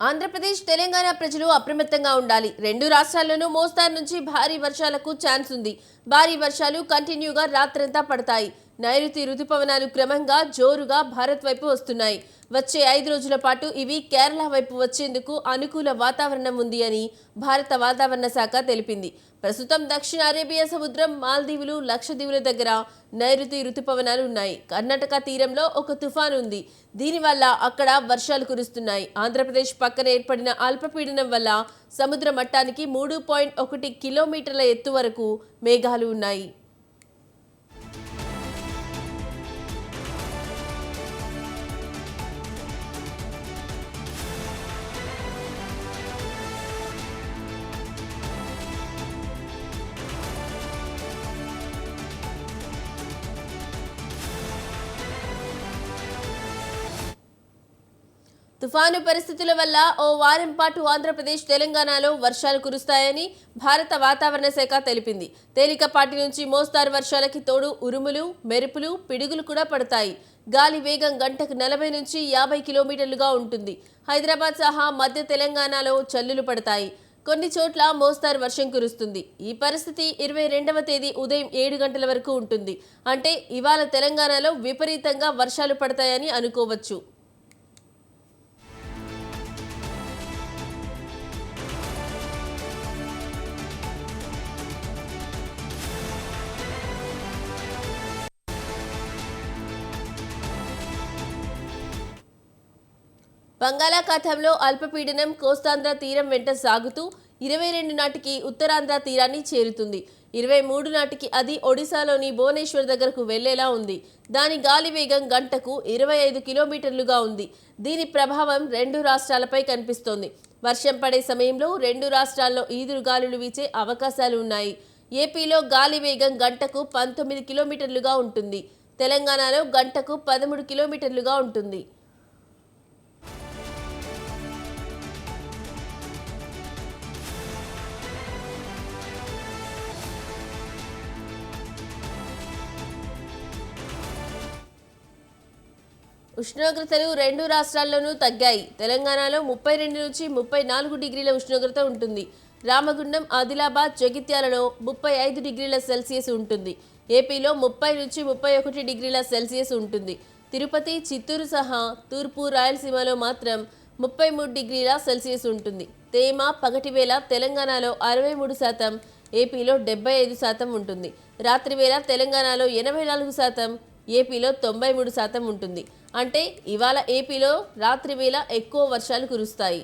ఆంధ్రప్రదేశ్, తెలంగాణ ప్రజలు అప్రమత్తంగా ఉండాలి. రెండు రాష్ట్రాల్లోనూ మోస్తారు నుంచి భారీ వర్షాలకు ఛాన్స్ ఉంది. భారీ వర్షాలు కంటిన్యూగా రాత్రంతా పడతాయి. నైరుతి రుతుపవనాలు క్రమంగా జోరుగా భారత్ వైపు వస్తున్నాయి. వచ్చే 5 రోజుల పాటు ఇవి కేరళ వైపు వచ్చేందుకు అనుకూల వాతావరణం ఉంది అని భారత వాతావరణ శాఖ తెలిపింది. ప్రస్తుతం దక్షిణ అరేబియా సముద్రం, మాల్దీవులు, లక్షద్వీపుల దగ్గర నైరుతి రుతుపవనాలు ఉన్నాయి. కర్ణాటక తీరంలో ఒక తుఫాను ఉంది. దీనివల్ల అక్కడ వర్షాలు కురుస్తున్నాయి. ఆంధ్రప్రదేశ్ పక్కన ఏర్పడిన అల్పపీడనం వల్ల సముద్ర మట్టానికి 3.1 కిలోమీటర్ల ఎత్తు వరకు మేఘాలు ఉన్నాయి. తుఫాను పరిస్థితుల వల్ల ఓ వారం పాటు ఆంధ్రప్రదేశ్, తెలంగాణలో వర్షాలు కురుస్తాయని భారత వాతావరణ శాఖ తెలిపింది. తేలికపాటి నుంచి మోస్తారు వర్షాలకి తోడు ఉరుములు, మెరుపులు, పిడుగులు కూడా పడతాయి. గాలి వేగం గంటకు 40 నుంచి 50 కిలోమీటర్లుగా ఉంటుంది. హైదరాబాద్ సహా మధ్య తెలంగాణలో జల్లులు పడతాయి. కొన్ని చోట్ల మోస్తారు వర్షం కురుస్తుంది. ఈ పరిస్థితి 22వ తేదీ ఉదయం 7 గంటల వరకు ఉంటుంది. అంటే ఇవాళ తెలంగాణలో విపరీతంగా వర్షాలు పడతాయని అనుకోవచ్చు. బంగాళాఖాతంలో అల్పపీడనం కోస్తాంధ్ర తీరం వెంట సాగుతూ 22 నాటికి ఉత్తరాంధ్ర తీరాన్ని చేరుతుంది. 23 నాటికి అది ఒడిశాలోని భువనేశ్వర్ దగ్గరకు వెళ్లేలా ఉంది. దాని గాలి వేగం గంటకు 25 కిలోమీటర్లుగా ఉంది. దీని ప్రభావం రెండు రాష్ట్రాలపై కనిపిస్తోంది. వర్షం పడే సమయంలో రెండు రాష్ట్రాల్లో ఈదురుగాలులు వీచే అవకాశాలు ఉన్నాయి. ఏపీలో గాలి వేగం గంటకు 19 కిలోమీటర్లుగా ఉంటుంది. తెలంగాణలో గంటకు 13 కిలోమీటర్లుగా ఉంటుంది. ఉష్ణోగ్రతలు రెండు రాష్ట్రాల్లోనూ తగ్గాయి. తెలంగాణలో 32 నుంచి 34 డిగ్రీల ఉష్ణోగ్రత ఉంటుంది. రామగుండం, ఆదిలాబాద్, జగిత్యాలలో 35 డిగ్రీల సెల్సియస్ ఉంటుంది. ఏపీలో 30 నుంచి 31 డిగ్రీల సెల్సియస్ ఉంటుంది. తిరుపతి, చిత్తూరు సహా తూర్పు రాయలసీమలో మాత్రం 33 డిగ్రీల సెల్సియస్ ఉంటుంది. తేమ పగటివేళ తెలంగాణలో 63%, ఏపీలో 75% ఉంటుంది. రాత్రివేళ తెలంగాణలో 84%, ఏపీలో 93% ఉంటుంది. అంటే ఇవాళ ఏపీలో రాత్రి వేళ ఎక్కువ వర్షాలు కురుస్తాయి.